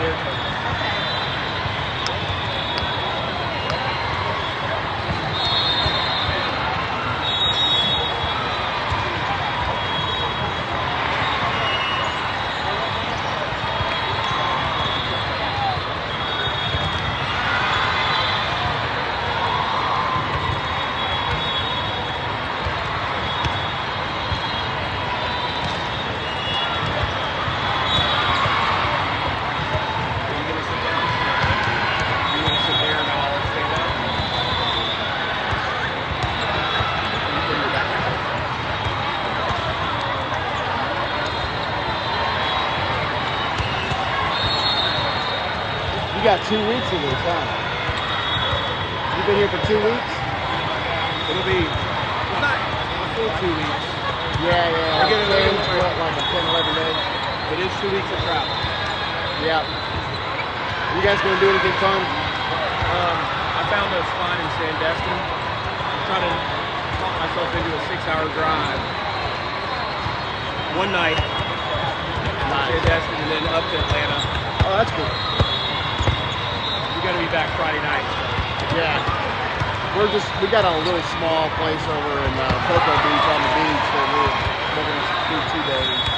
their coach. You got 2 weeks of this, huh? You've been here for 2 weeks? It'll be, it's not a full 2 weeks. Yeah. We're getting ready for like 10, 11 days. It is 2 weeks of travel. Yeah. You guys gonna do anything fun? I found a spot in Sandestin. I'm trying to talk myself into a 6-hour drive. One night, Sandestin, and then up to Atlanta. Oh, that's cool. We got to be back Friday night. So. Yeah. We got a little small place over in Cocoa Beach on the beach, so we're gonna do 2 days.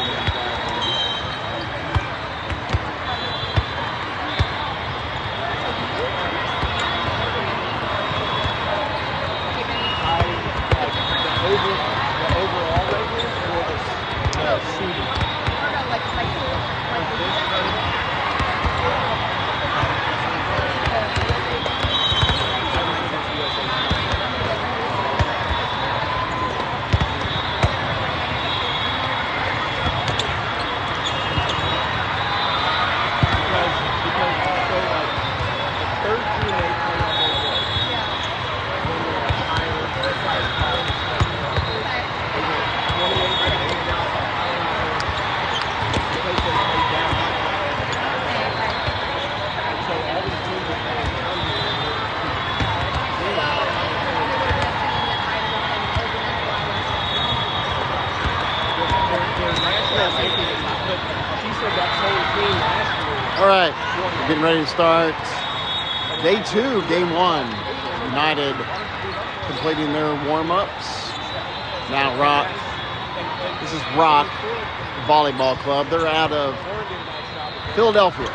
And then the overall rating or the seating? All right, we're getting ready to start day 2, game 1. United completing their warm-ups. Now Rock. This is Rock Volleyball Club. They're out of Philadelphia.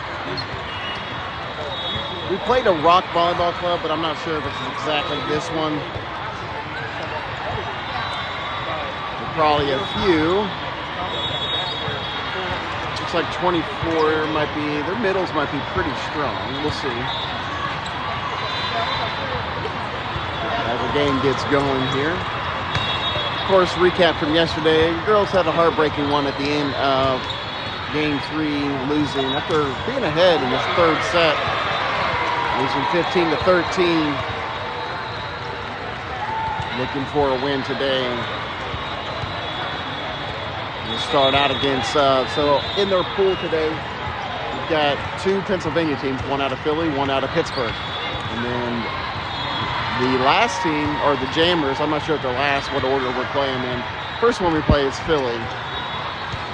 We played a Rock Volleyball Club, but I'm not sure if it's exactly this one. Probably a few. Looks like 24 might be, their middles might be pretty strong. We'll see. As the game gets going here. Of course, recap from yesterday. The girls had a heartbreaking one at the end of game 3, losing after being ahead in this 3rd set. Losing 15-13. Looking for a win today. We'll start out against, so in their pool today, we've got 2 Pennsylvania teams, one out of Philly, one out of Pittsburgh. And then the last team, or the Jammers, I'm not sure if they're last, what order we're playing in. First one we play is Philly.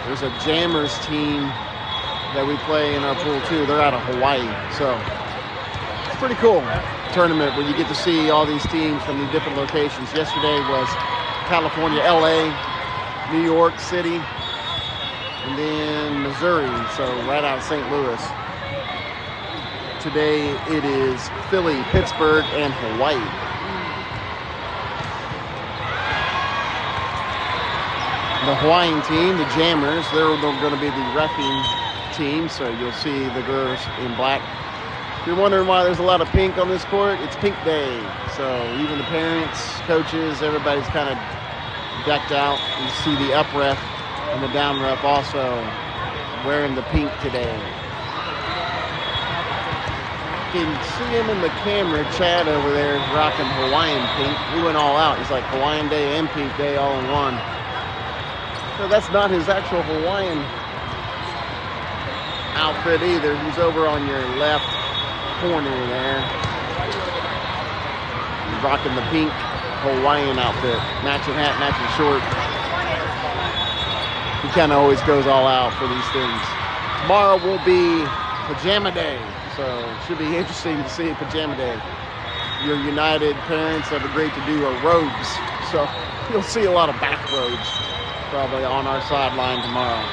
There's a Jammers team that we play in our pool too. They're out of Hawaii. So it's pretty cool tournament where you get to see all these teams from these different locations. Yesterday was California, LA, New York City, and then Missouri, so right out of St. Louis. Today it is Philly, Pittsburgh, and Hawaii. The Hawaiian team, the Jammers, they're going to be the reffing team, so you'll see the girls in black. If you're wondering why there's a lot of pink on this court, it's pink day. So even the parents, coaches, everybody's kind of decked out. You see the up ref and the down ref also wearing the pink today. You can see him in the camera. Chad over there is rocking Hawaiian pink. He went all out. He's like Hawaiian day and pink day all in one. So that's not his actual Hawaiian outfit either. He's over on your left corner there. He's rocking the pink Hawaiian outfit. Matching hat, matching short. He kind of always goes all out for these things. Tomorrow will be Pajama Day. So it should be interesting to see Pajama Day. Your United parents have agreed to do robes. So you'll see a lot of bathrobes probably on our sideline tomorrow.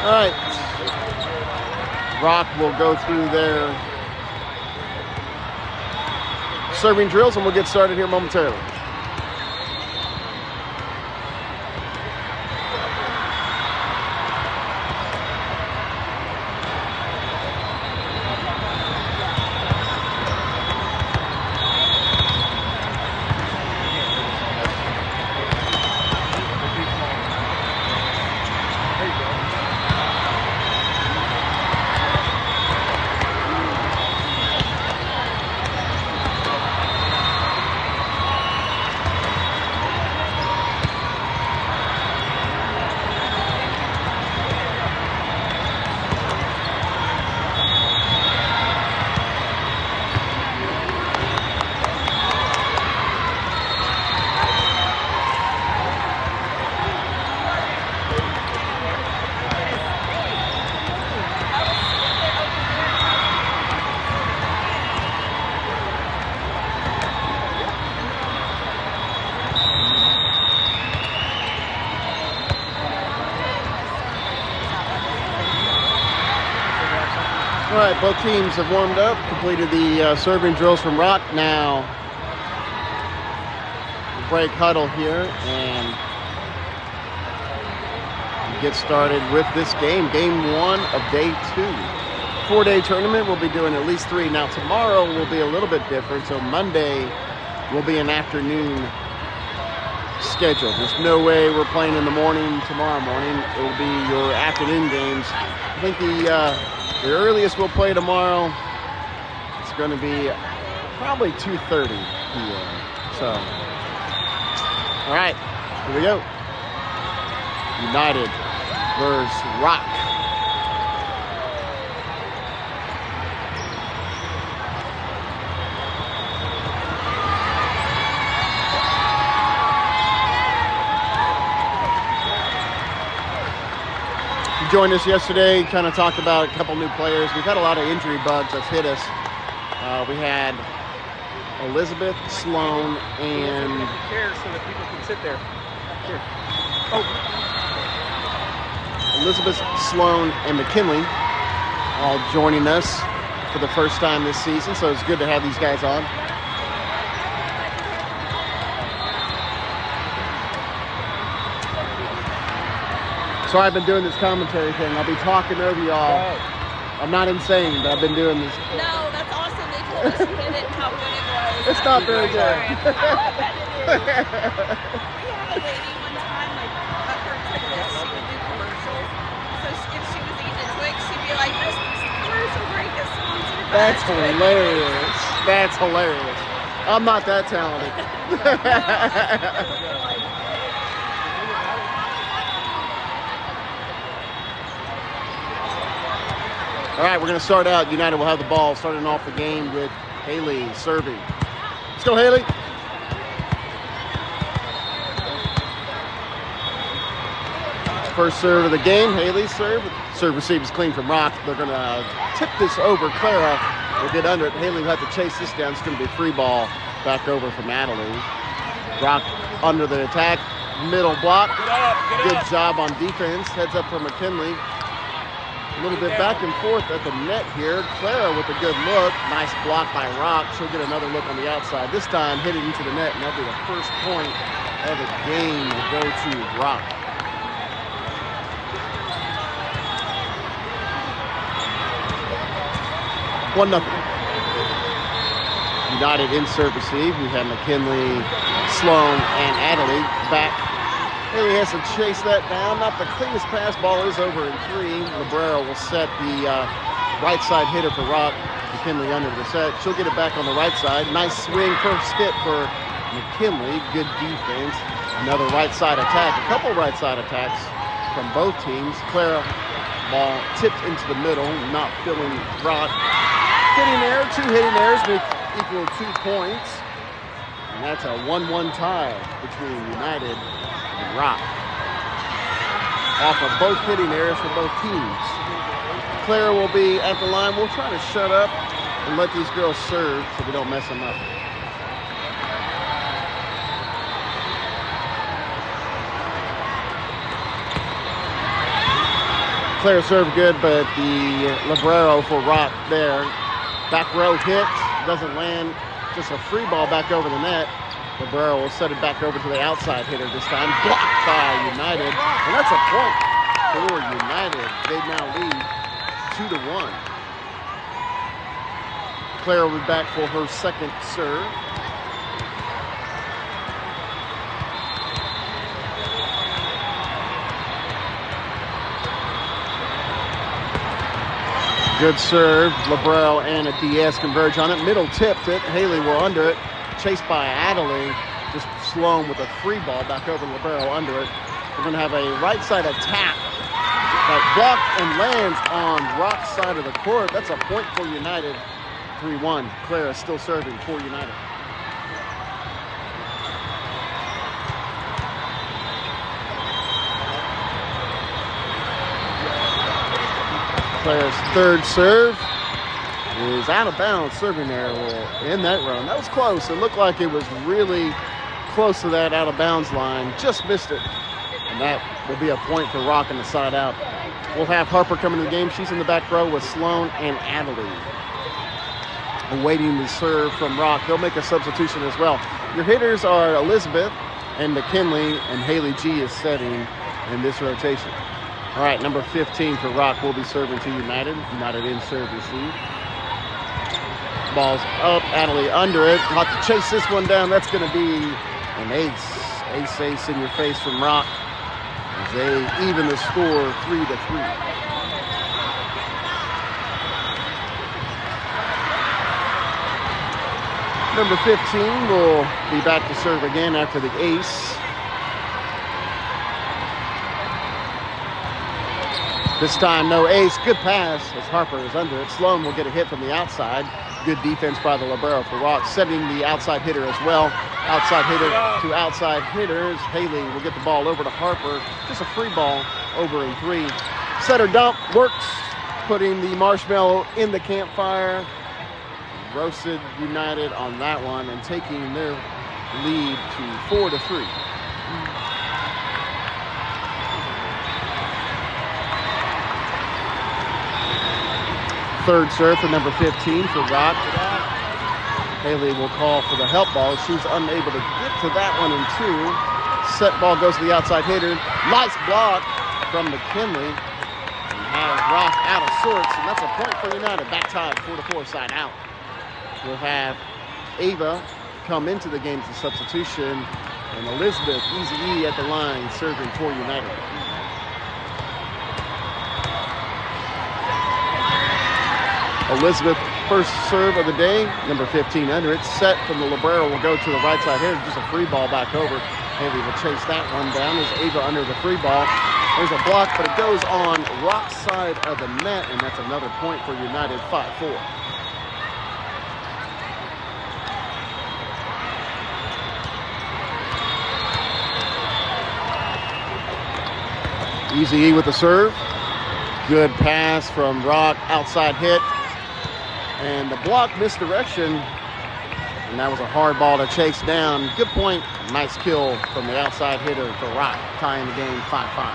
All right. Rock will go through their serving drills and we'll get started here momentarily. All right, both teams have warmed up, completed the serving drills from Rock. Now, break huddle here and get started with this game. Game 1 of day 2. 4-day tournament. We'll be doing at least 3. Now, tomorrow will be a little bit different. So Monday will be an afternoon schedule. There's no way we're playing in the morning tomorrow morning. It will be your afternoon games. I think the earliest we'll play tomorrow is going to be probably 2:30 p.m. So, all right, here we go. United versus Rock. Joined us yesterday, kind of talked about a couple new players. We've had a lot of injury bugs that's hit us. We had Elizabeth, Sloan, and... Chairs so that people can sit there. Here. Elizabeth, Sloan, and McKinley all joining us for the first time this season, so it's good to have these guys on. So I've been doing this commentary thing. I'll be talking over y'all. I'm not insane, but I've been doing this. No, that's awesome. They told us you did it and how good it was. It's not very good. I bet it is. We had a lady one time, like, up her like this, she would do commercials. So if she was eating a Twix, she'd be like, this commercial break is sponsored by That's Twix. hilarious. That's hilarious. I'm not that talented. All right, we're going to start out. United will have the ball, starting off the game with Haley serving. Let's go, Haley. First serve of the game, Haley's serve. Serve receives clean from Rock. They're going to tip this over. Clara will get under it. Haley will have to chase this down. It's going to be a free ball back over from Adeline. Rock under the attack. Middle block. Good job on defense. Heads up for McKinley. A little bit back and forth at the net here. Clara with a good look. Nice block by Rock. She'll get another look on the outside. This time hit it into the net, and that'll be the first point of the game will go to Rock. One nothing. United in serve receive. We have McKinley, Sloan, and Adelaide back. Haley has to chase that down. Not the cleanest pass. Ball is over in 3. Librero will set the right side hitter for Rock. McKinley under the set. She'll get it back on the right side. Nice swing. First hit for McKinley. Good defense. Another right side attack. A couple right side attacks from both teams. Clara, ball tipped into the middle. Not filling Rock. Hitting error. 2 hitting errors make equal 2 points. And that's a 1-1 tie between United and Rock. Off of both hitting errors for both teams. Claire will be at the line. We'll try to shut up and let these girls serve so we don't mess them up. Claire served good, but the libero for Rock there. Back row hit, doesn't land. Just a free ball back over the net. Libero will set it back over to the outside hitter this time. Blocked by United. And that's a point for United. They now lead 2-1. Claire will be back for her second serve. Good serve. Libero and a DS converge on it. Middle tipped it. Haley will under it. Chased by Adelie. Just Sloan with a free ball back over Libero under it. We're going to have a right side attack that blocked and lands on Rock's side of the court. That's a point for United. 3-1. Clara still serving for United. Claire's third serve is out of bounds, serving there in that run. That was close. It looked like it was really close to that out of bounds line. Just missed it. And that will be a point for Rock in the side out. We'll have Harper coming to the game. She's in the back row with Sloan and Adelie. Awaiting the serve from Rock. They'll make a substitution as well. Your hitters are Elizabeth and McKinley, and Haley G is setting in this rotation. All right, number 15 for Rock will be serving to United. United in serve receive. Ball's up, Adelie under it. Have to chase this one down. That's going to be an ace. Ace in your face from Rock as they even the score 3-3. Number 15 will be back to serve again after the ace. This time, no ace. Good pass as Harper is under it. Sloan will get a hit from the outside. Good defense by the libero for Rock, setting the outside hitter as well. Outside hitter to outside hitters. Haley will get the ball over to Harper. Just a free ball over in 3. Setter dump works, putting the marshmallow in the campfire. Roasted United on that one and taking their lead to 4-3. Third serve for number 15 for Rock. Haley will call for the help ball. She's unable to get to that one in 2. Set ball goes to the outside hitter. Nice block from McKinley. And has Rock out of sorts, and that's a point for United. Back tied, 4-4, side out. We'll have Ava come into the game as a substitution, and Elizabeth, Easy E at the line, serving for United. Elizabeth, first serve of the day, number 15 under it. Set from the libero will go to the right side here. Just a free ball back over. Haley will chase that one down as Ava under the free ball. There's a block, but it goes on Rock's side of the net, and that's another point for United, 5-4. Easy E with the serve. Good pass from Rock, outside hit. And the block misdirection. And that was a hard ball to chase down. Good point. Nice kill from the outside hitter for Rock, tying the game 5-5.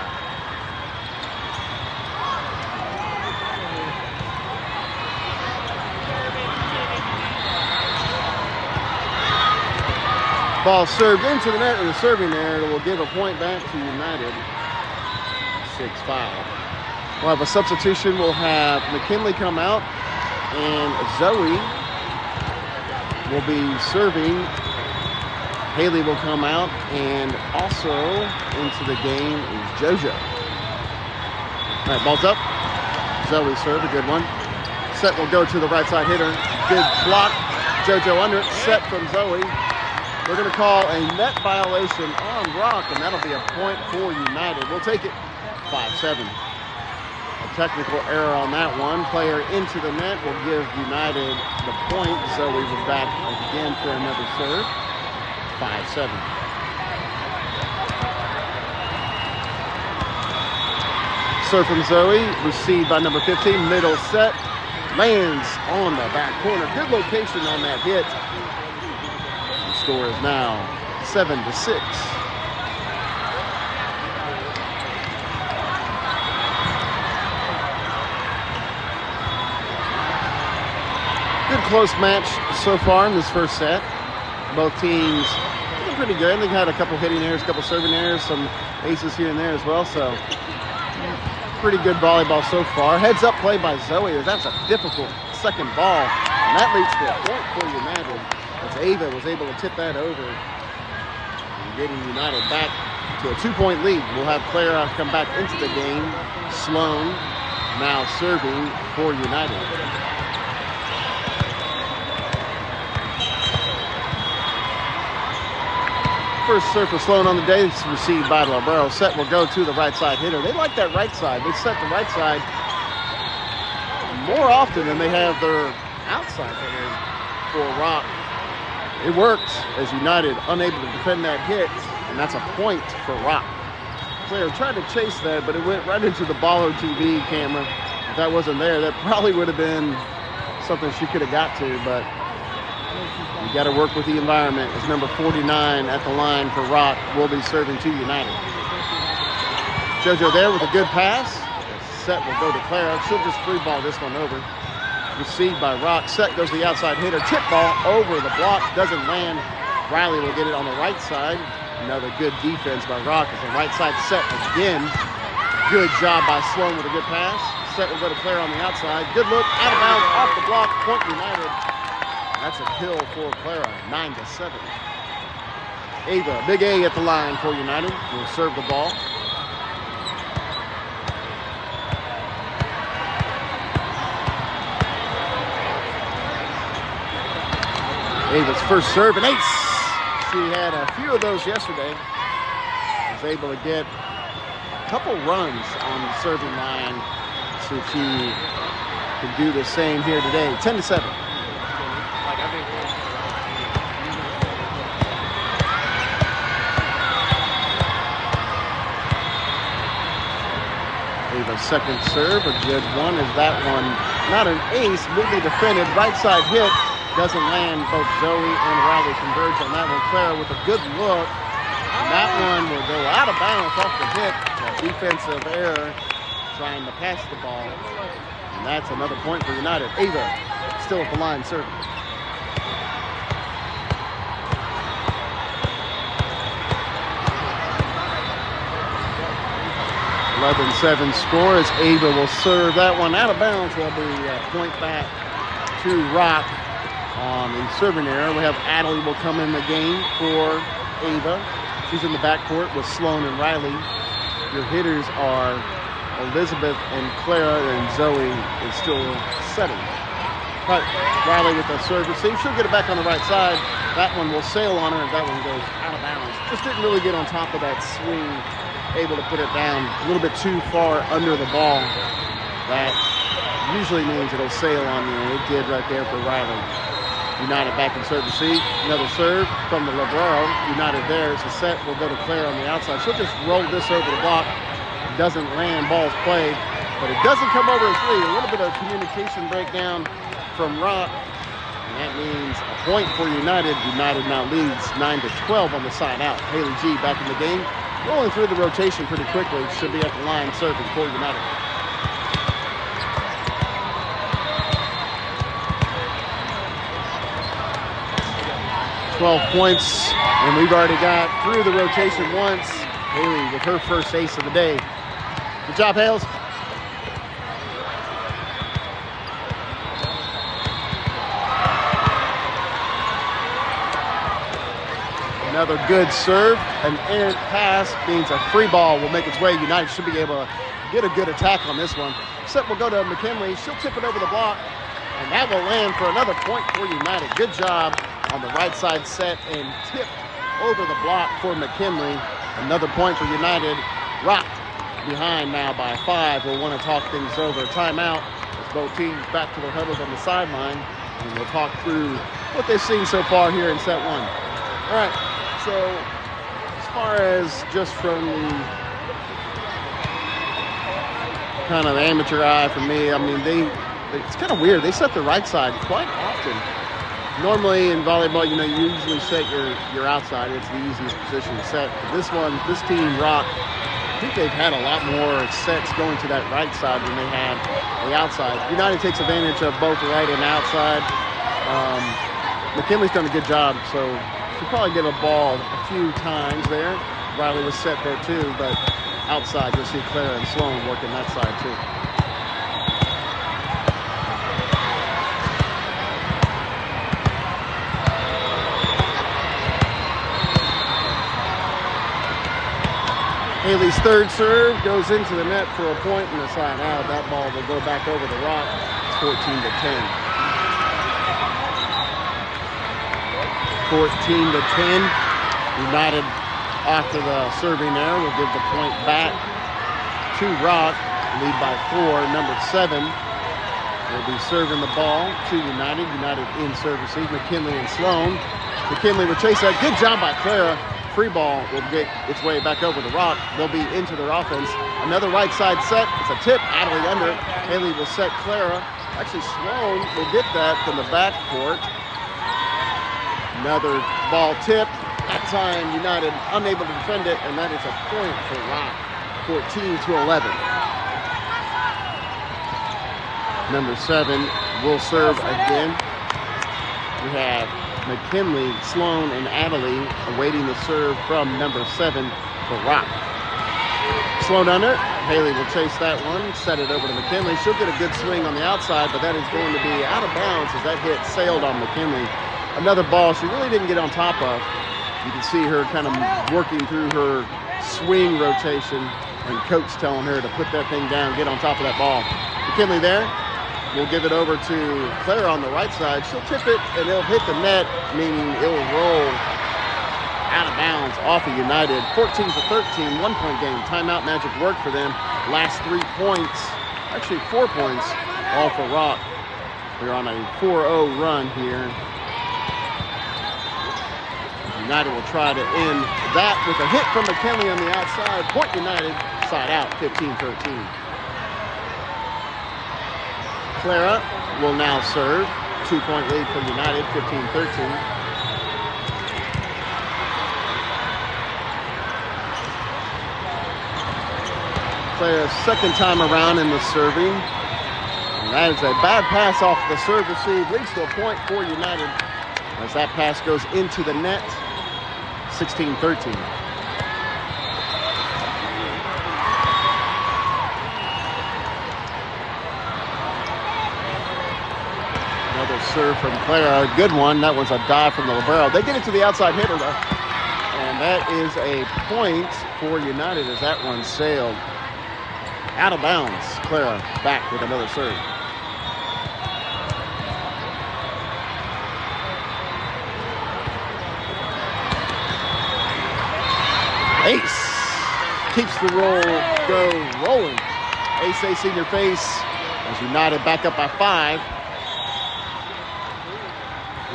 Ball served into the net, and the serving there will give a point back to United. 6-5. We'll have a substitution. We'll have McKinley come out, and Zoe will be serving. Haley will come out, and also into the game is JoJo. All right, ball's up. Zoe serve, a good one. Set will go to the right side hitter. Good block. JoJo under it. Set from Zoe. They're going to call a net violation on Rock, and that'll be a point for United. We'll take it. 5-7. A technical error on that one. Player into the net will give United the point. Zoe was back again for another serve. 5-7. serve from Zoe, received by number 15, middle set, lands on the back corner. Good location on that hit. The score is now 7-6. Good close match so far in this first set. Both teams looking pretty good. They've had a couple hitting errors, a couple serving errors, some aces here and there as well. So pretty good volleyball so far. Heads up play by Zoe. That's a difficult second ball. And that leads to a point for United as Ava was able to tip that over and getting United back to a 2-point lead. We'll have Clara come back into the game. Sloan now serving for United. First serve for Sloan on the day. It's received by Libero. Set will go to the right side hitter. They like that right side. They set the right side more often than they have their outside hitter for Rock. It worked as United unable to defend that hit, and that's a point for Rock. Claire tried to chase that, but it went right into the Baller TV camera. If that wasn't there, that probably would have been something she could have got to, but you got to work with the environment. As number 49 at the line for Rock will be serving to United. JoJo there with a good pass. The set will go to Clara. She'll just free ball this one over. Received by Rock. Set goes to the outside hitter. Tip ball over the block. Doesn't land. Riley will get it on the right side. Another good defense by Rock as the right side set again. Good job by Sloan with a good pass. Set will go to Clara on the outside. Good look. Out of bounds. Off the block. Point United. That's a kill for Clara, 9-7. Ava, big A at the line for United, will serve the ball. Ava's first serve, an ace. She had a few of those yesterday. Was able to get a couple runs on the serving line, so she could do the same here today. 10-7. Ava's second serve, a good one. Is that one not an ace? Will be defended. Right side hit doesn't land. Both Zoe and Riley converge on that one. Clara with a good look. And that one will go out of bounds off the hit. A defensive error trying to pass the ball. And that's another point for United. Ava still at the line serving. 11-7 score as Ava will serve that one out of bounds. That'll be a point back to Rock on the serving error. We have Adelie will come in the game for Ava. She's in the backcourt with Sloan and Riley. Your hitters are Elizabeth and Clara, and Zoe is still setting. Right, Riley with the serve receive. She'll get it back on the right side. That one will sail on her, and that one goes out of bounds. Just didn't really get on top of that swing. Able to put it down a little bit too far under the ball. That usually means it'll sail on you, and it did right there for Riley. United back in serve receive. Another serve from the Libero. United there as the set will go to Claire on the outside. She'll just roll this over the block. Doesn't land, ball's played, but it doesn't come over a three. A little bit of communication breakdown from Rock, and that means a point for United. United now leads 9-12 on the side out. Haley G back in the game. Rolling through the rotation pretty quickly. Should be at the line serving for United. $12 points, and we've already got through the rotation once. Haley with her first ace of the day. Good job, Hales. Another good serve. An errant pass means a free ball will make its way. United should be able to get a good attack on this one. Set will go to McKinley. She'll tip it over the block, and that will land for another point for United. Good job on the right side set and tip over the block for McKinley. Another point for United. Rock behind now by 5. We'll want to talk things over. Timeout as both teams back to their huddles on the sideline, and we'll talk through what they've seen so far here in set 1. All right. So, as far as just from the kind of amateur eye for me. I mean, it's kind of weird. They set the right side quite often. Normally in volleyball, you usually set your outside. It's the easiest position to set. But this team, Rock, I think they've had a lot more sets going to that right side than they had the outside. United takes advantage of both right and outside. McKinley's done a good job, so she'll probably get a ball a few times there. Riley was set there too, but outside you'll see Clara and Sloan working that side too. Haley's third serve goes into the net for a point and a side out. That ball will go back over the Rock. It's 14-10. 14-10. United after the serving there will give the point back to Rock. Lead by 4. Number 7 will be serving the ball to United. United in service. McKinley and Sloan. McKinley will chase that. Good job by Clara. Free ball will get its way back over the Rock. They'll be into their offense. Another right side set. It's a tip. Adley under. Haley will set Clara. Actually, Sloan will get that from the back court. Another ball tip. That time, United unable to defend it, and that is a point for Rock. 14-11. Number 7 will serve again. We have McKinley, Sloan, and Adley awaiting the serve from number 7 for Rock. Sloan under. Haley will chase that one, set it over to McKinley. She'll get a good swing on the outside, but that is going to be out of bounds as that hit sailed on McKinley. Another ball she really didn't get on top of. You can see her kind of working through her swing rotation and coach telling her to put that thing down, get on top of that ball. McKinley there. We'll give it over to Clara on the right side. She'll tip it, and it'll hit the net, meaning it will roll out of bounds off of United. 14-13, 1-point game. Timeout magic worked for them. Last 3 points, actually 4 points, all for Rock. We're on a 4-0 run here. United will try to end that with a hit from McKinley on the outside. Point United, side out, 15-13. Clara will now serve. 2-point lead for United, 15-13. Clara's second time around in the serving. And that is a bad pass off the serve receive. Leads to a point for United as that pass goes into the net, 16-13. Another serve from Clara, a good one. That was a dive from the libero. They get it to the outside hitter though. And that is a point for United as that one sailed out of bounds. Clara back with another serve. Ace keeps the rolling. Ace in your face as United back up by 5.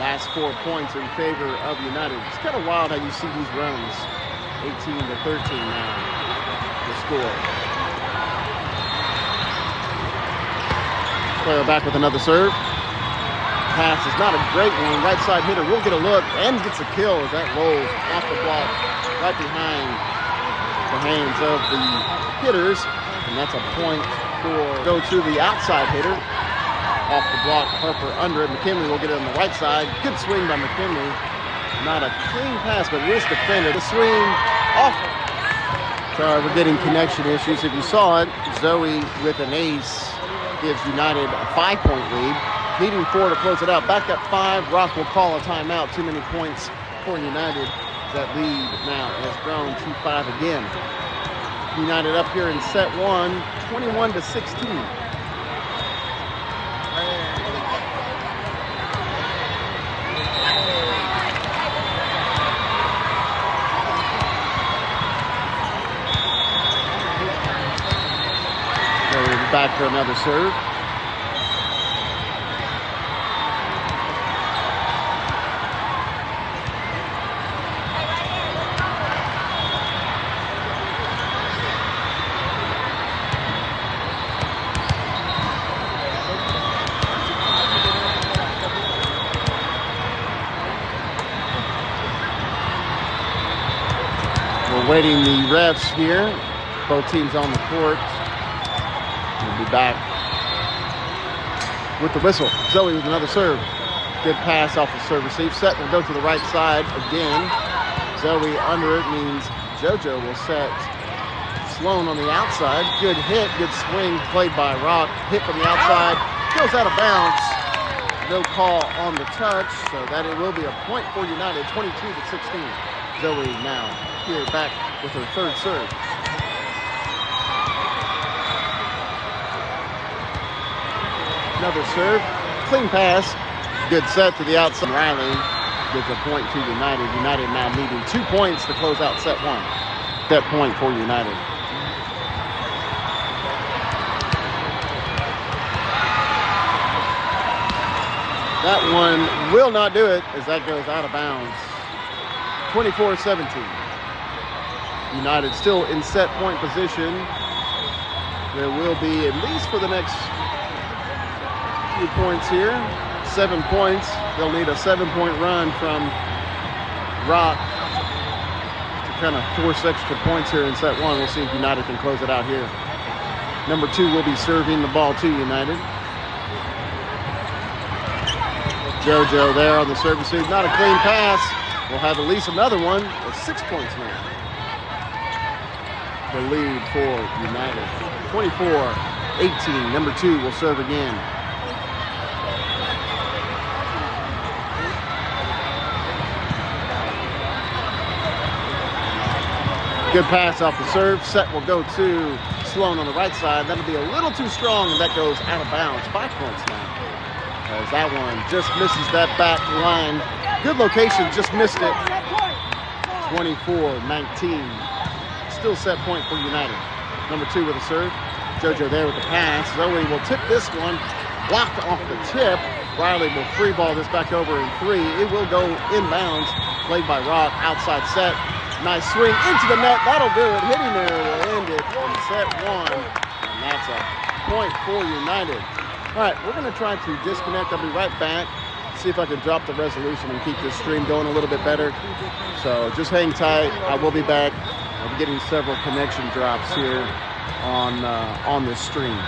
Last 4 points in favor of United. It's kind of wild how you see these runs. 18-13 now, the score. Clara back with another serve. Pass is not a great one. Right side hitter will get a look and gets a kill as that rolls off the block right behind the hands of the hitters. And that's a point for go to the outside hitter. Off the block, Harper under it. McKinley will get it on the right side. Good swing by McKinley. Not a clean pass, but wrist defended. The swing off. Sorry, we're getting connection issues. If you saw it, Zoe with an ace gives United a 5-point lead. Needing 4 to close it out. Back up 5. Rock will call a timeout. Too many points for United. That lead now has grown to 5 again. United up here in set 1, 21-16. Back for another serve. Awaiting the refs here. Both teams on the court. We'll be back with the whistle. Zoe with another serve. Good pass off the serve receive. Set will go to the right side again. Zoe under it means JoJo will set Sloan on the outside. Good hit, good swing played by Rock. Hit from the outside, goes out of bounds. No call on the touch, so that it will be a point for United, 22-16. Zoe now here back with her third serve. Another serve, clean pass, good set to the outside. Riley gives a point to United. United now needing 2 points to close out set one. Set point for United. That one will not do it as that goes out of bounds. 24-17. United still in set point position. There will be, at least for the next few points here, 7 points. They'll need a 7-point run from Rock to kind of force extra points here in set one. We'll see if United can close it out here. Number 2 will be serving the ball to United. JoJo there on the service receive. Not a clean pass. We'll have at least another one. Or 6 points now. The lead for United. 24-18. Number 2 will serve again. Good pass off the serve. Set will go to Sloan on the right side. That'll be a little too strong, and that goes out of bounds. 5 points now. As that one just misses that back line. Good location, just missed it. 24-19. Still set point for United. Number 2 with a serve. JoJo there with the pass. Zoe will tip this one. Blocked off the tip. Riley will free ball this back over in 3. It will go inbounds. Played by Rock. Outside set. Nice swing into the net. That'll do it. Hitting there will end it in set 1. And that's a point for United. All right, we're going to try to disconnect. I'll be right back. See if I can drop the resolution and keep this stream going a little bit better. So just hang tight. I will be back. I'll be getting several connection drops here on this stream.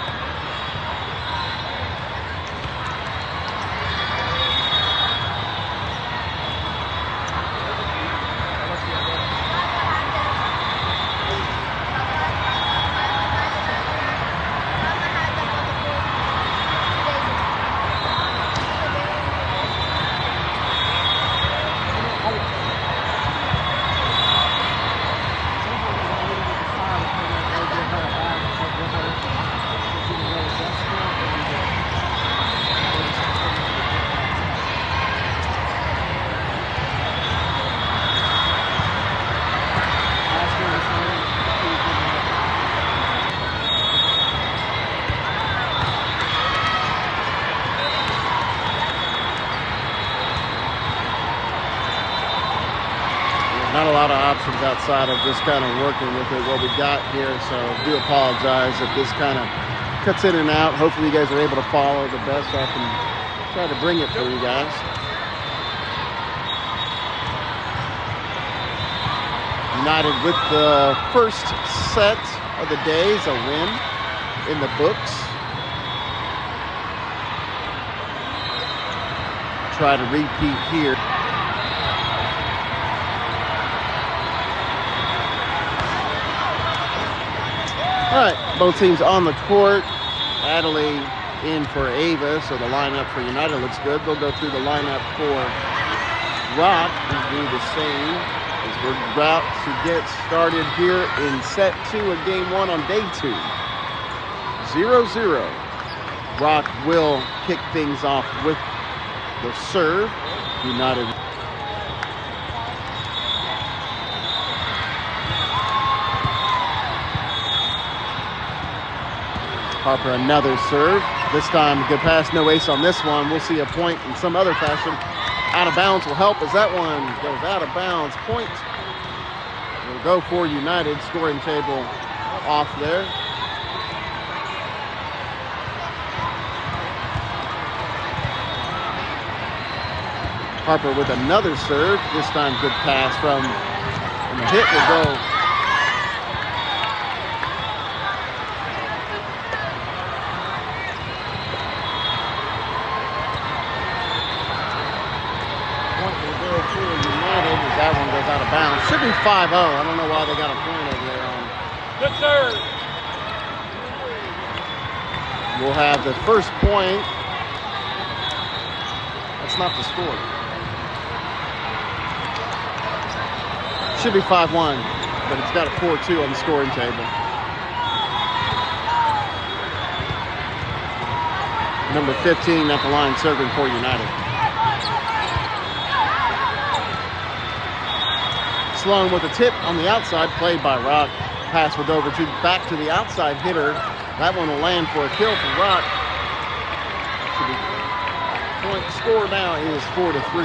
Not a lot of options outside of just kind of working with it, what we got here. So I do apologize if this kind of cuts in and out. Hopefully you guys are able to follow the best I can try to bring it for you guys. United with the first set of the day is a win in the books. Try to repeat here. All right, both teams on the court. Adelaide in for Ava, so the lineup for United looks good. They'll go through the lineup for Rock and do the same as we're about to get started here in set 2 of game 1 on day 2. 0-0. Rock will kick things off with the serve. United. Harper another serve. This time good pass, no ace on this one. We'll see a point in some other fashion. Out of bounds will help as that one goes out of bounds. Point will go for United. Scoring table off there. Harper with another serve. This time good pass from, and the hit will go 5-0. I don't know why they got a point over there on. Good serve. We'll have the first point. That's not the score. Should be 5-1, but it's got a 4-2 on the scoring table. Number 15 at the line serving for United. Sloan with a tip on the outside, played by Rock. Pass with over to back to the outside hitter. That one will land for a kill for Rock. The point score now is 4-3.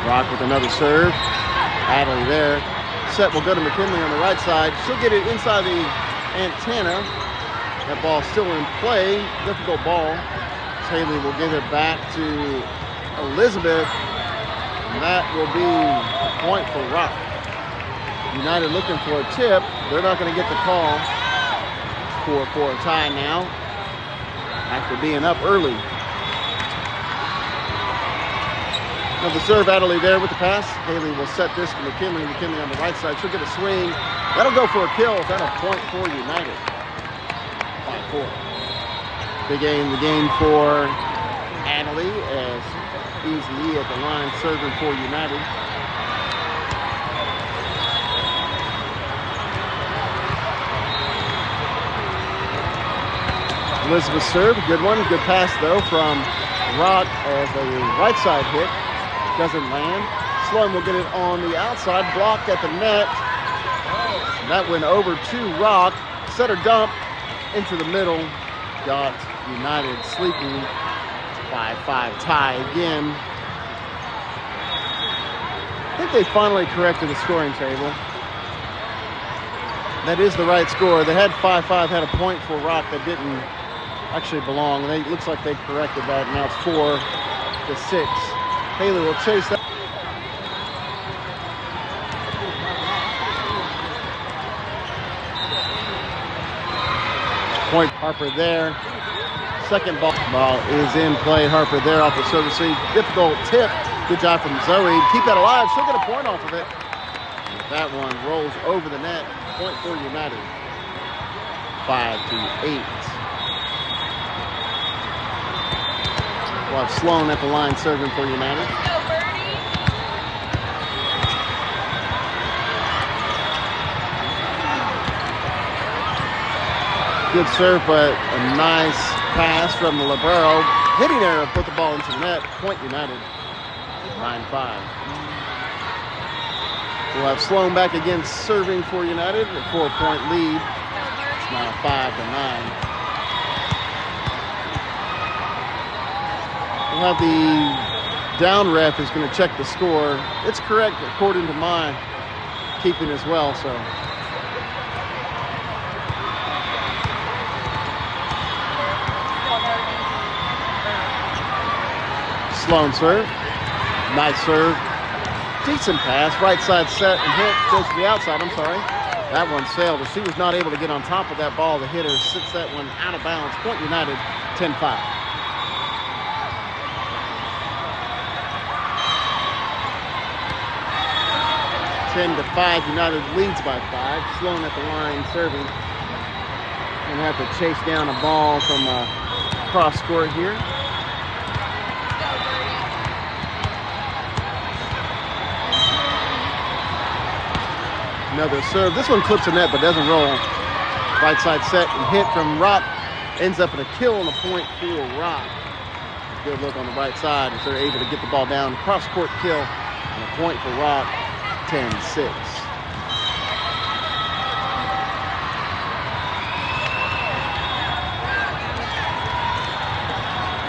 Rock with another serve. Adley there. Set will go to McKinley on the right side. She'll get it inside the antenna. That ball still in play. Difficult ball. Haley will give it back to Elizabeth. And that will be a point for Rock. United looking for a tip. They're not going to get the call. 4-4 tie now after being up early. Now the serve, Adley there with the pass. Haley will set this to McKinley. McKinley on the right side. She'll get a swing. That'll go for a kill. That's a point for United. 5-4. Big A in the game for Adley as Easy at the line serving for United. Elizabeth serve, good one. Good pass though from Rock as a right side hit. Doesn't land. Sloan will get it on the outside, blocked at the net. That went over to Rock. Set her dump into the middle. Got United sleeping. 5-5 tie again. I think they finally corrected the scoring table. That is the right score. They had 5-5, had a point for Rock that didn't actually belong. And it looks like they corrected that. Now it's 4-6. Haley will chase that. Point Harper there. Second ball is in play. Harper there off the service lead. Difficult tip. Good job from Zoe. Keep that alive. She'll get a point off of it. That one rolls over the net. Point for United. 5-8. We'll have Sloan at the line serving for United. Go, Birdie. Good serve, but a nice pass from the libero. Hitting error, put the ball into the net. Point United. 9-5. We'll have Sloan back again serving for United. A 4-point lead. It's now 5-9. We'll have the down ref is going to check the score. It's correct according to my keeping as well. So Sloan serve. Nice serve. Decent pass. Right side set and hit. Goes to the outside. I'm sorry. That one sailed. She was not able to get on top of that ball. The hitter sits that one out of bounds. Point United 10-5. 10-5, United leads by 5. Sloan at the line serving. And have to chase down a ball from cross court here. Another serve. This one clips the net but doesn't roll. Right side set and hit from Rock. Ends up in a kill on the point for Rock. Good look on the right side as they're able to get the ball down. Cross court kill and a point for Rock. 10-6.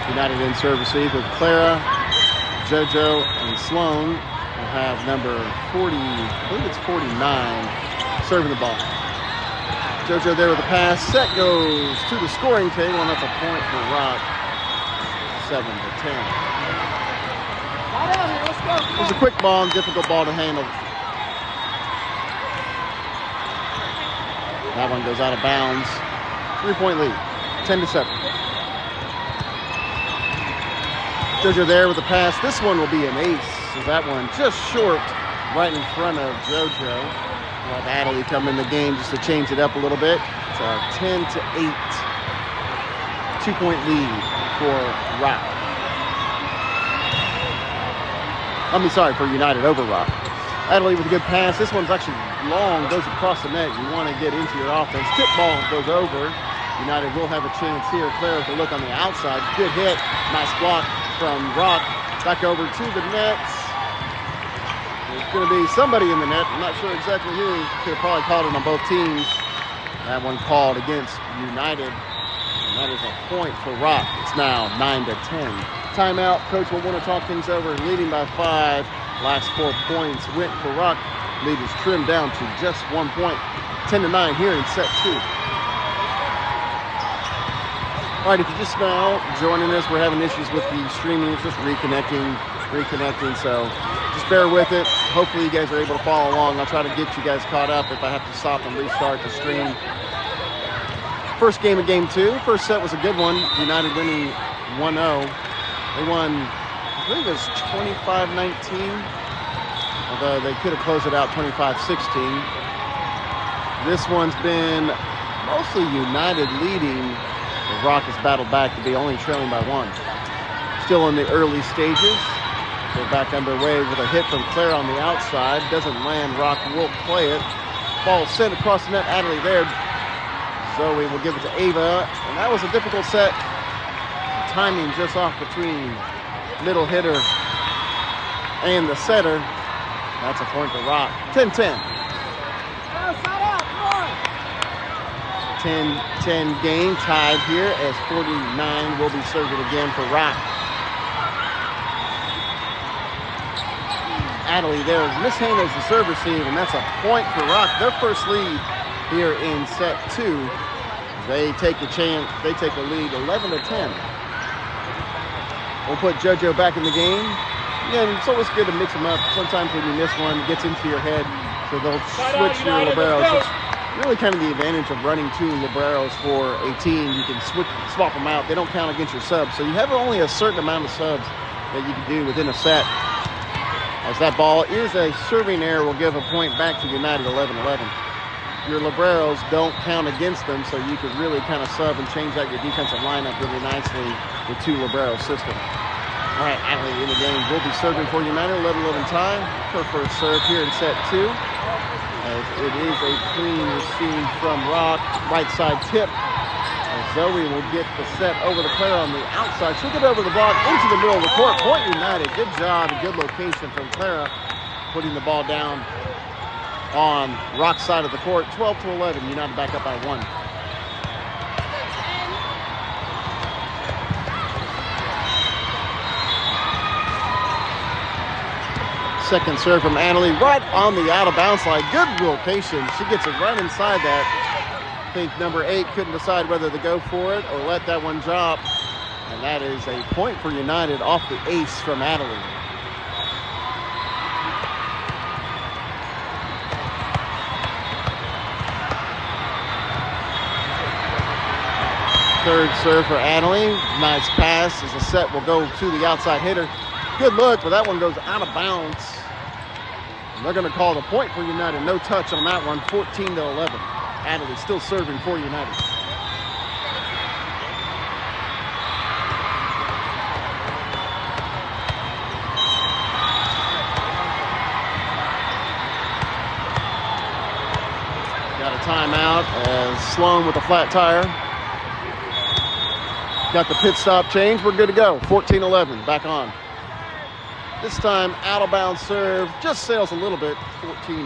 United in serve receive with Clara, JoJo, and Sloan. We'll have number 40, I believe it's 49, serving the ball. JoJo there with the pass. Set goes to the scoring table, and that's a point for Rock. 7-10. It was a quick ball and difficult ball to handle. That one goes out of bounds. 3-point lead, 10-7. JoJo there with the pass. This one will be an ace. So that one just short, right in front of JoJo. We'll have Adley come in the game just to change it up a little bit. It's a 10-8, 2-point lead for Rock. For United over Rock. Adley with a good pass. This one's actually long, goes across the net. You want to get into your offense. Tip ball goes over. United will have a chance here. Clara with a look on the outside. Good hit. Nice block from Rock. Back over to the nets. There's going to be somebody in the net. I'm not sure exactly who. Could have probably called it on both teams. That one called against United. And that is a point for Rock. It's now 9-10. Timeout. Coach will want to talk things over. Leading by 5. Last 4 points went for Rock. Lead is trimmed down to just 1 point. 10-9 here in set 2. All right, if you just now joining us, we're having issues with the streaming. It's just reconnecting. So just bear with it. Hopefully you guys are able to follow along. I'll try to get you guys caught up if I have to stop and restart the stream. First game of game 2. First set was a good one. United winning 1-0. They won, I believe it was 25-19. Although they could have closed it out 25-16. This one's been mostly United leading. The Rock has battled back to be only trailing by 1. Still in the early stages. They're back underway with a hit from Claire on the outside. Doesn't land. Rock will play it. Ball sent across the net. Adley there. Zoe will give it to Ava. And that was a difficult set. Timing just off between middle hitter and the setter. That's a point for Rock. 10-10. 10-10 game, tied here as 49 will be served again for Rock. Adley there mishandles the serve receive, and that's a point for Rock. Their first lead here in set 2. They take a lead 11-10. We'll put JoJo back in the game. Again, it's always good to mix them up. Sometimes when you miss one, it gets into your head, so they'll switch your liberos. Really kind of the advantage of running 2 liberos for a team. You can swap them out. They don't count against your subs. So you have only a certain amount of subs that you can do within a set. As that ball is a serving error, will give a point back to United 11-11. Your liberos don't count against them, so you can really kind of sub and change out your defensive lineup really nicely with 2 libero system. All right, Adley in the game will be serving for United. 11-11 tie. Her first serve here in set 2. As it is a clean receive from Rock. Right side tip. And Zoe will get the set over to Clara on the outside. She'll get over the block into the middle of the court. Point United. Good job. Good location from Clara. Putting the ball down on Rock's side of the court. 12-11. United back up by 1. Second serve from Adley, right on the out-of-bounds line. Good location. She gets it right inside that. I think number 8 couldn't decide whether to go for it or let that one drop. And that is a point for United off the ace from Adley. Third serve for Adley. Nice pass as the set will go to the outside hitter. Good look, but that one goes out of bounds. And they're going to call it a point for United. No touch on that one, 14-11. Adley still serving for United. Got a timeout as Sloan with a flat tire. Got the pit stop change. We're good to go. 14-11, back on. This time, out of bounds serve, just sails a little bit, 14-12.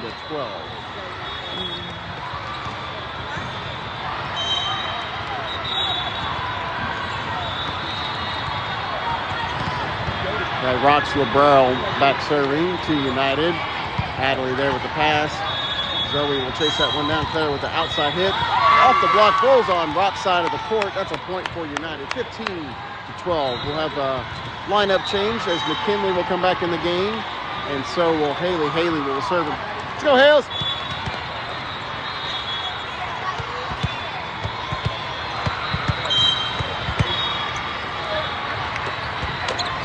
Right, Rock's LeBron back serving to United. Adley there with the pass. Zoe will chase that one down. Claire with the outside hit. Off the block, rolls on Rock's side of the court. That's a point for United, 15-12. We'll have lineup change as McKinley will come back in the game, and so will Haley. Haley will serve him. Let's go, Hales.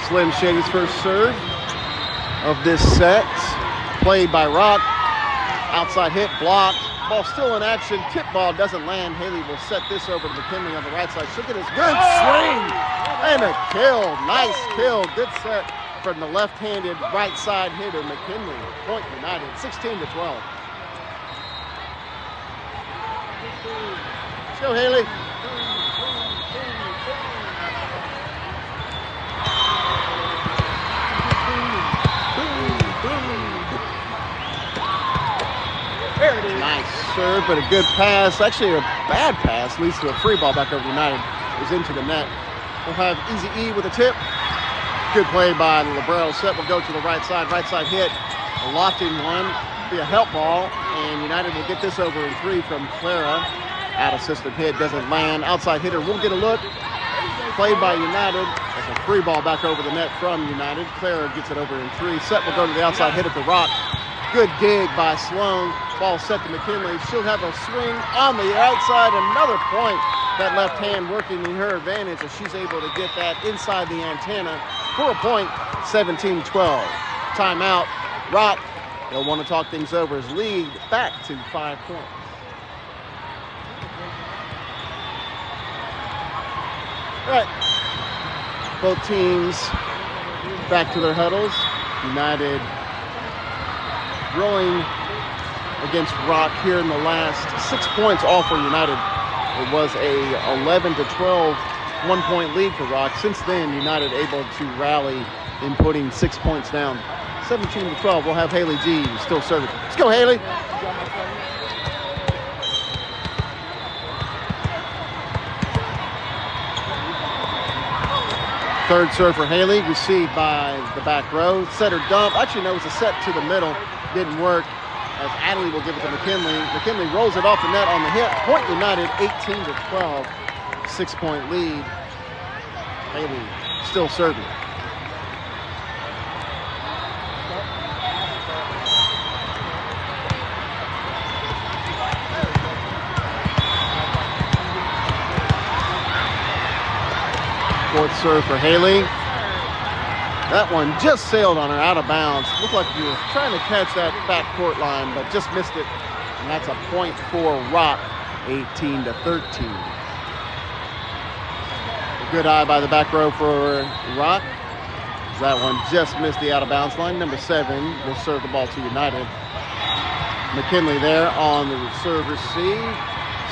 Slim Shady's first serve of this set. Played by Rock. Outside hit, blocked. Ball still in action. Tip ball doesn't land. Haley will set this over to McKinley on the right side. She'll get his good swing and a kill. Nice kill. Good set from the left-handed right side hitter, McKinley. Point United, 16-12. Let's go, Haley. Nice serve, but a good pass. Actually, a bad pass leads to a free ball back over United. It was into the net. We'll have Easy E with a tip. Good play by the libero. Set will go to the right side hit. A lofting one, be a help ball, and United will get this over in 3 from Clara. Out of system hit, doesn't land. Outside hitter will get a look. Played by United. That's a free ball back over the net from United. Clara gets it over in 3. Set will go to the outside hitter for Rock. Good dig by Sloan. Ball set to McKinley. She'll have a swing on the outside. Another point. That left hand working in her advantage as she's able to get that inside the antenna for a point, 17-12. Timeout. Rock, they'll want to talk things over as lead back to 5 points. All right. Both teams back to their huddles. United rolling against Rock here in the last 6 points, all for United. It was a 11-12 1-point lead for Rock. Since then, United able to rally in putting 6 points down. 17-12. We'll have Haley G still serving. Let's go, Haley. Third serve for Haley, received by the back row. Setter dump. Actually, no, it was a set to the middle. Didn't work. As Adley will give it to McKinley. McKinley rolls it off the net on the hit. Point United, 18-12. 6-point lead. Haley still serving. Fourth serve for Haley. That one just sailed on her out of bounds. Looked like he was trying to catch that back court line, but just missed it. And that's a point for Rock, 18-13. A good eye by the back row for Rock. That one just missed the out of bounds line. Number 7 will serve the ball to United. McKinley there on the serve receive.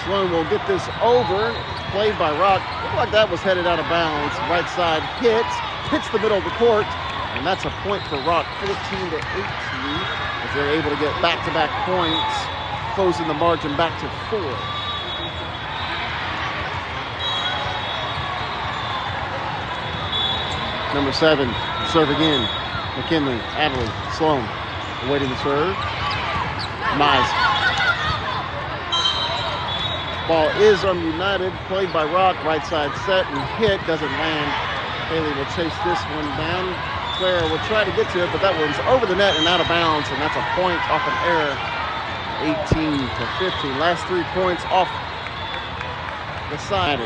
Sloan will get this over. Played by Rock. Looked like that was headed out of bounds. Right side hits the middle of the court, and that's a point for Rock, 14-18, as they're able to get back-to-back points, closing the margin back to 4. Number 7, serve again. McKinley, Adley, Sloan, awaiting the serve. Nice. Ball is on United, played by Rock, right side set and hit, doesn't land. Haley will chase this one down. Clara will try to get to it, but that one's over the net and out of bounds, and that's a point off an error, 18-15. Last 3 points off the side.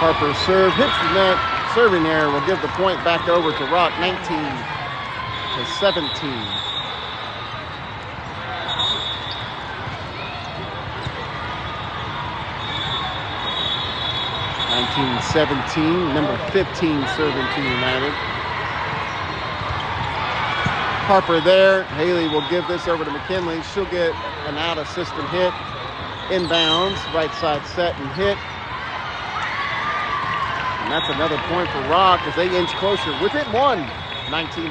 Harper's serve hits the net. Serving error will give the point back over to Rock, 19-17. 19-17. Number 15 serving to United. Harper there. Haley will give this over to McKinley. She'll get an out of system hit. Inbounds, right side set and hit. And that's another point for Rock as they inch closer within 1, 19-18.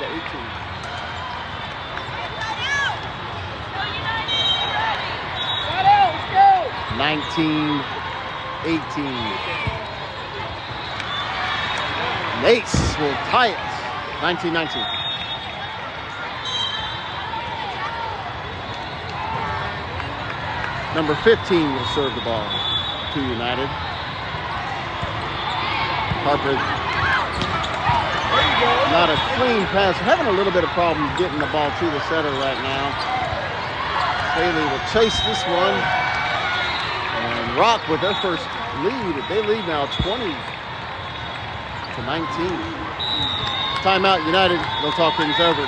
Let's go! 19-18. Nace will tie it. 19-19. Number 15 will serve the ball to United. Harper Not a clean pass. Having a little bit of problem getting the ball to the setter right now. Haley will chase this one. And Rock with their first lead. They lead now 20-19. Timeout United. They'll talk things over.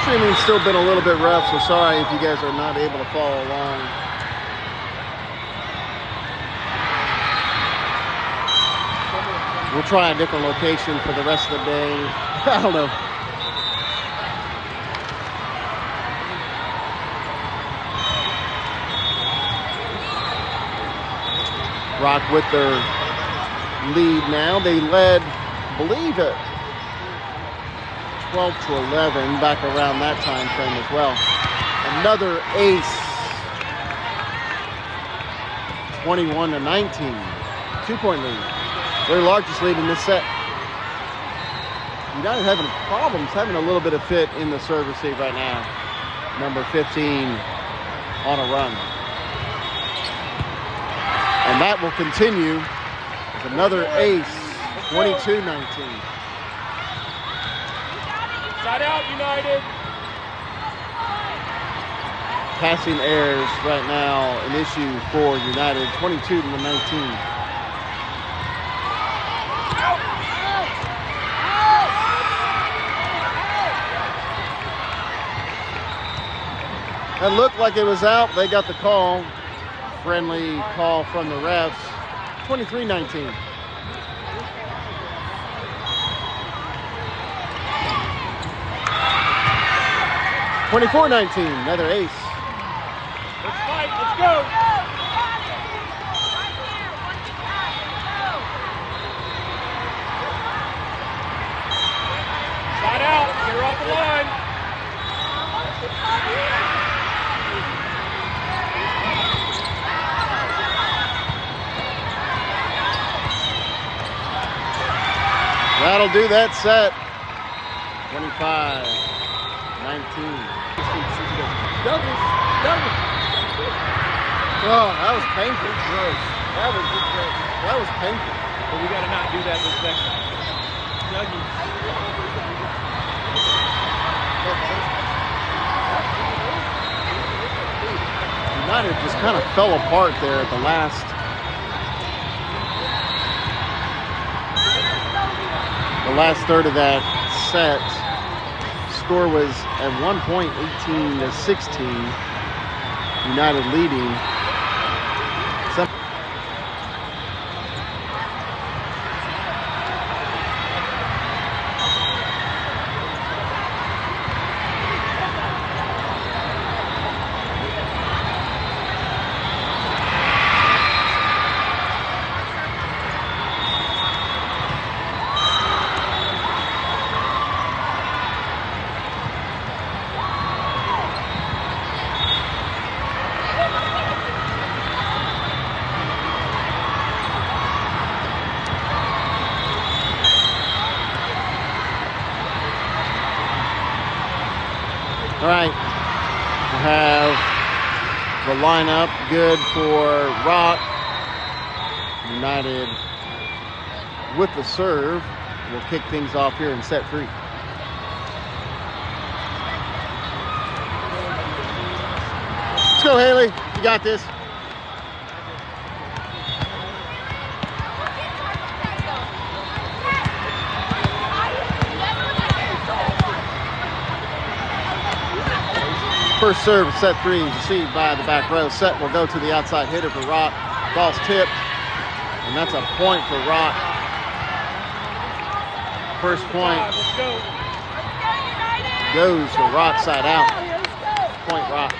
Streaming's still been a little bit rough, so sorry if you guys are not able to follow along. We'll try a different location for the rest of the day. I don't know. Rock with their lead now. They led, I believe it, 12-11, back around that time frame as well. Another ace. 21-19. 2-point lead. Their largest lead in this set. United having problems, having a little bit of fit in the serve receive right now. Number 15 on a run. And that will continue with another ace, 22-19. Side out, United. Passing errors right now, an issue for United, 22-19. That looked like it was out. They got the call. Friendly call from the refs. 23-19. Another ace. Let's fight. Let's go. Side out. You're off the line. That'll do that set. 25-19. Douglas. Oh, that was painful. Gross. That was painful. But we got to not do that this next time. Dougie. United just kind of fell apart there at the last. The last third of that set. Score was at one point 18-16. United leading. All right, we'll have the lineup good for Rock. United with the serve will kick things off here in set 3. Let's go, Haley. You got this. First serve of set 3 is received by the back row. Set will go to the outside hitter for Rock. Ball's tipped, and that's a point for Rock. First point goes for Rock side out. Point Rock.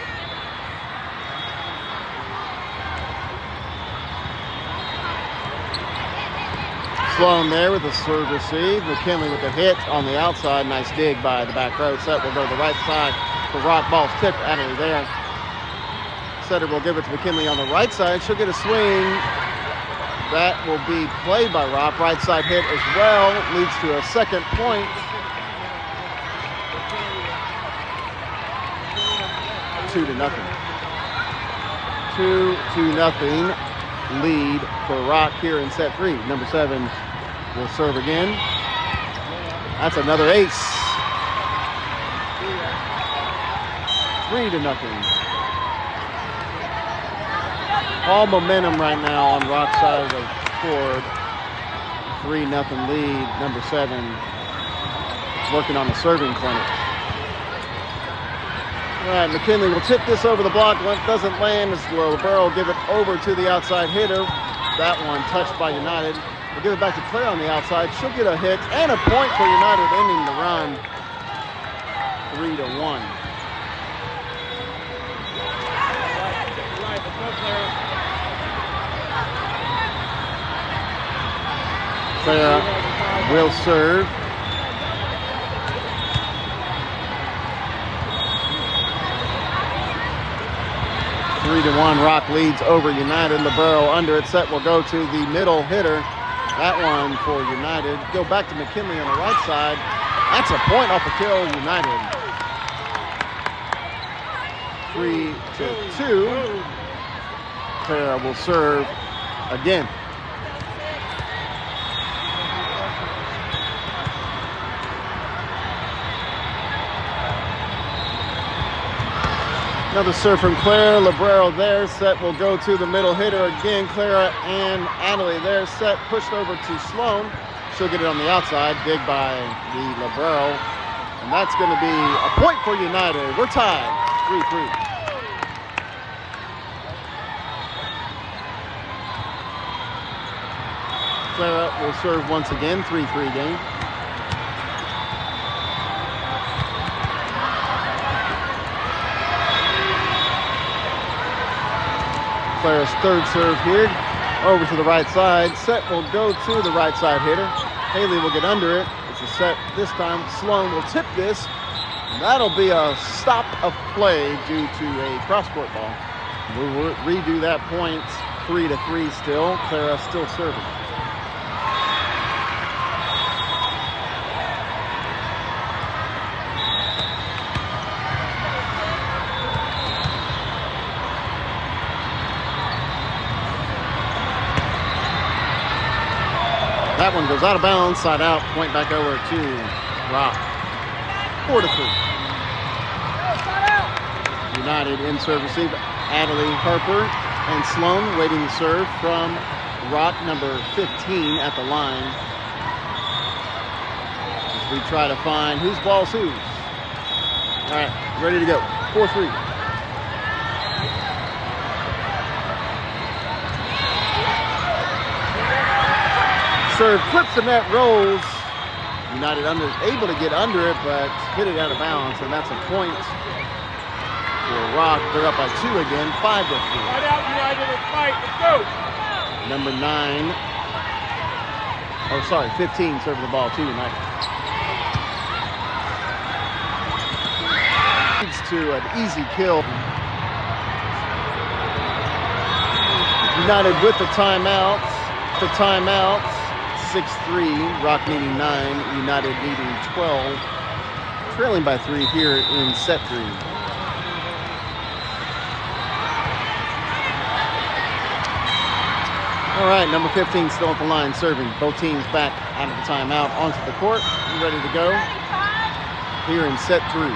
Sloan there with the serve receive. McKinley with the hit on the outside. Nice dig by the back row. Set will go to the right side. The Rock ball's tipped out of there. Setter will give it to McKinley on the right side. She'll get a swing. That will be played by Rock. Right side hit as well. Leads to a second point. 2-0. 2-0 lead for Rock here in set 3. Number 7 will serve again. That's another ace. 3-0. All momentum right now on Rock's side of the board. 3-0 lead. Number 7 working on the serving clinic. All right, McKinley will tip this over the block. Doesn't land as LeBurrow will give it over to the outside hitter. That one touched by United. We'll give it back to Claire on the outside. She'll get a hit and a point for United, ending the run. 3-1. Clara will serve. Three to 1, Rock leads over United. LeBurrow under it. Set will go to the middle hitter. That one for United. Go back to McKinley on the right side. That's a point off a kill, United. 3-2. Clara will serve again. Another serve from Claire. LeBurrow there. Set will go to the middle hitter again. Clara and Adley there. Set pushed over to Sloan. She'll get it on the outside. Dig by the LeBurrow. And that's going to be a point for United. We're tied. 3-3. Clara will serve once again. 3-3 game. Clara's third serve here, over to the right side. Set will go to the right side hitter. Haley will get under it. It's a set this time. Sloan will tip this. And that'll be a stop of play due to a cross-court ball. We'll redo that point. 3-3 still. Clara still serving. That one goes out of bounds, side out, point back over to Rock. 4-3. United in serve receive. Adley, Harper, and Sloan waiting to serve from Rock, number 15 at the line. As we try to find whose ball's whose. All right, ready to go. 4-3. Serve clips the net, rolls. United able to get under it, but hit it out of bounds, and that's a point for Rock. They're up by 2 again, 5-3. Fight out, United, let's fight, let's go. Number 15 serving the ball to United. Leads to an easy kill. United with the timeouts. 6-3, Rock needing 9, United needing 12. Trailing by 3 here in set 3. All right, number 15 still at the line serving. Both teams back out of the timeout onto the court. Ready to go here in set 3.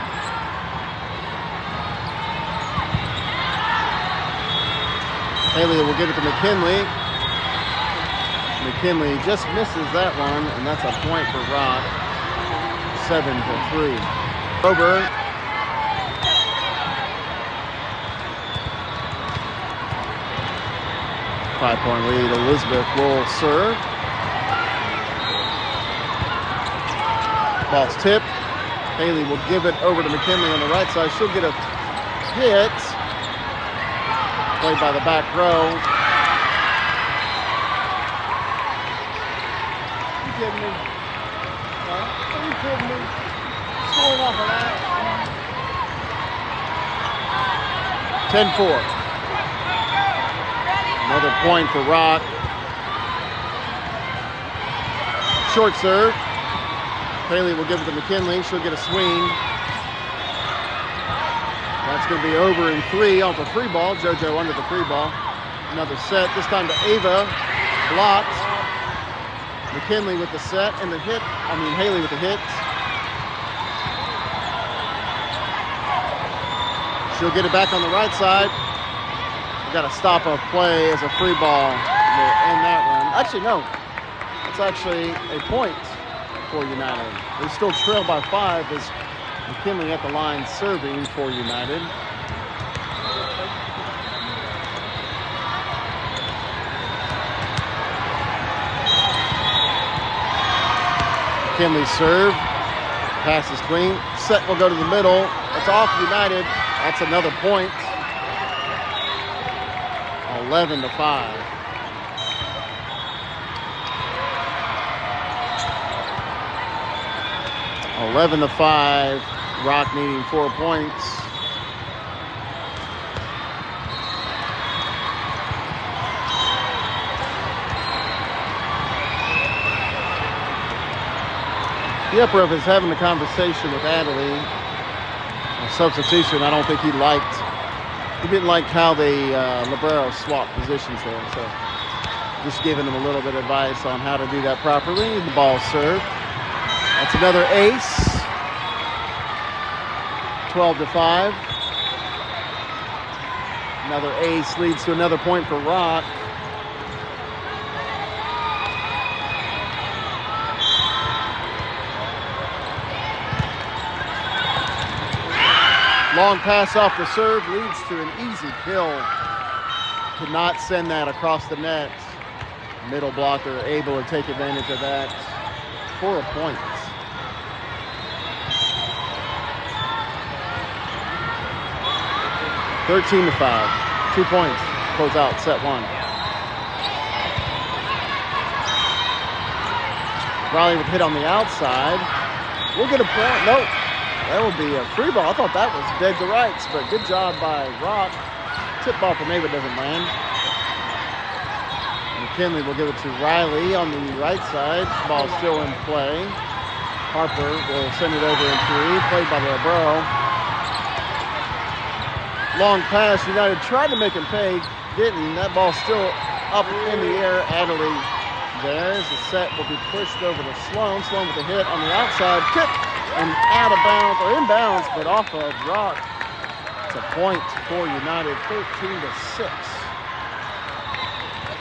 Haley will give it to McKinley. McKinley just misses that one, and that's a point for Rock. 7-3. Over. Five-point lead. Elizabeth will serve. Ball's tipped. Haley will give it over to McKinley on the right side. She'll get a hit. Played by the back row. Kidding me? Are you kidding me? Scoring off of that. 10-4. Another point for Rock. Short serve. Haley will give it to McKinley. She'll get a swing. That's going to be over in 3 off a free ball. JoJo under the free ball. Another set, this time to Ava. Blocked. McKinley with the set and the hit. Haley with the hit. She'll get it back on the right side. We got to stop a play as a free ball to end that run. Actually, no. It's actually a point for United. They still trail by 5 as McKinley at the line serving for United. McKinley serve. Pass is clean. Set will go to the middle. It's off United. That's another point. 11-5. Rock needing 4 points. The upper of is having a conversation with Adderley. A substitution, I don't think he didn't like how the libero swapped positions there. So just giving him a little bit of advice on how to do that properly. The ball served. That's another ace. 12-5. Another ace leads to another point for Rock. Long pass off the serve leads to an easy kill. Could not send that across the net. Middle blocker able to take advantage of that for a point. $13-5. 2 points. Close out set 1. Riley with hit on the outside. We'll get a point. Nope. That will be a free ball. I thought that was dead to rights, but good job by Rock. Tip ball from Ava doesn't land. McKinley will give it to Riley on the right side. Ball still in play. Harper will send it over in 3. Played by the libero. Long pass. United tried to make him pay. Didn't. That ball still up in the air. Adderley there. As the set will be pushed over to Sloan. Sloan with a hit on the outside. Tip. And out of bounds, or inbounds, but off of Rock. It's a point for United, 13-6.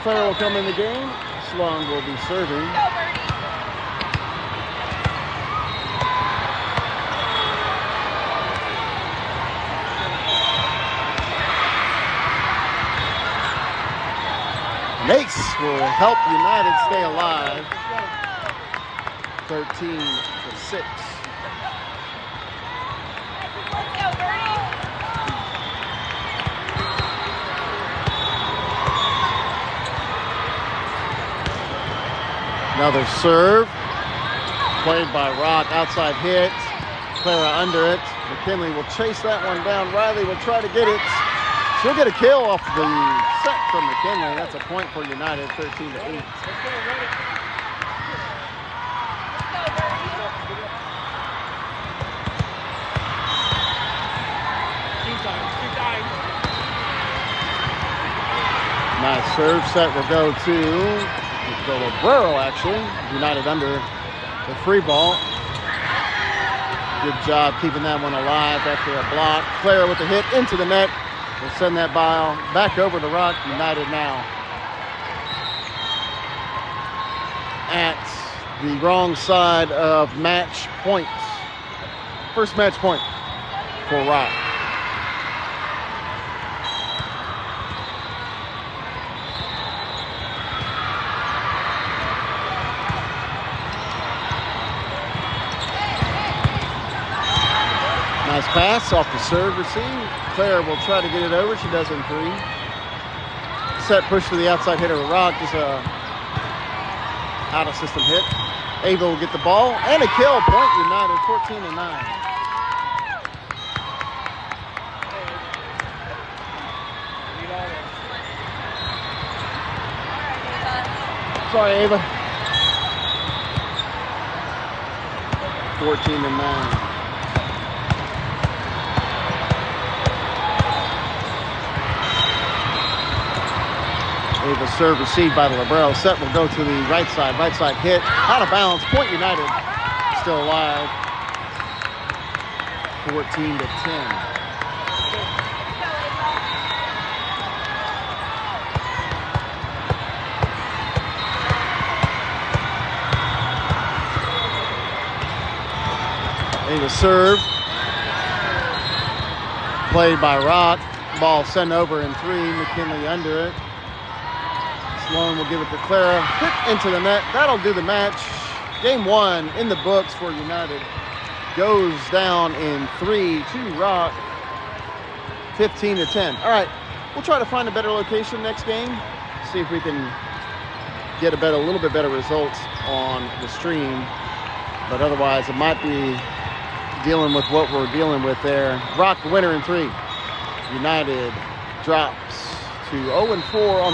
Claire will come in the game. Sloan will be serving. Nace will help United stay alive. 13-6. Another serve, played by Rock, outside hit, Clara under it. McKinley will chase that one down. Riley will try to get it. She'll get a kill off the set from McKinley. That's a point for United, 13-8. Nice serve. Set will go to the libero, actually. United under the free ball. Good job keeping that one alive after a block. Clara with the hit into the net. We'll send that ball back over to Rock. United now at the wrong side of match point. First match point for Rock. Nice pass off the serve receive. Claire will try to get it over. She does in 3. Set push to the outside hitter of Rock. Just a out of system hit. Ava will get the ball and a kill. Point United, 14-9. Sorry, Ava. 14-9. Ava serve received by the libero. Set will go to the right side. Right side hit. Out of bounds. Point United still alive. 14-10. Ava serve. Played by Rock. Ball sent over in 3. McKinley under it. Sloan will give it to Clara. Hit into the net. That'll do the match. Game 1 in the books for United. Goes down in 3 to Rock. 15-10. All right, we'll try to find a better location next game. See if we can get a little bit better results on the stream. But otherwise, it might be dealing with what we're dealing with there. Rock the winner in 3. United drops to 0-4 on the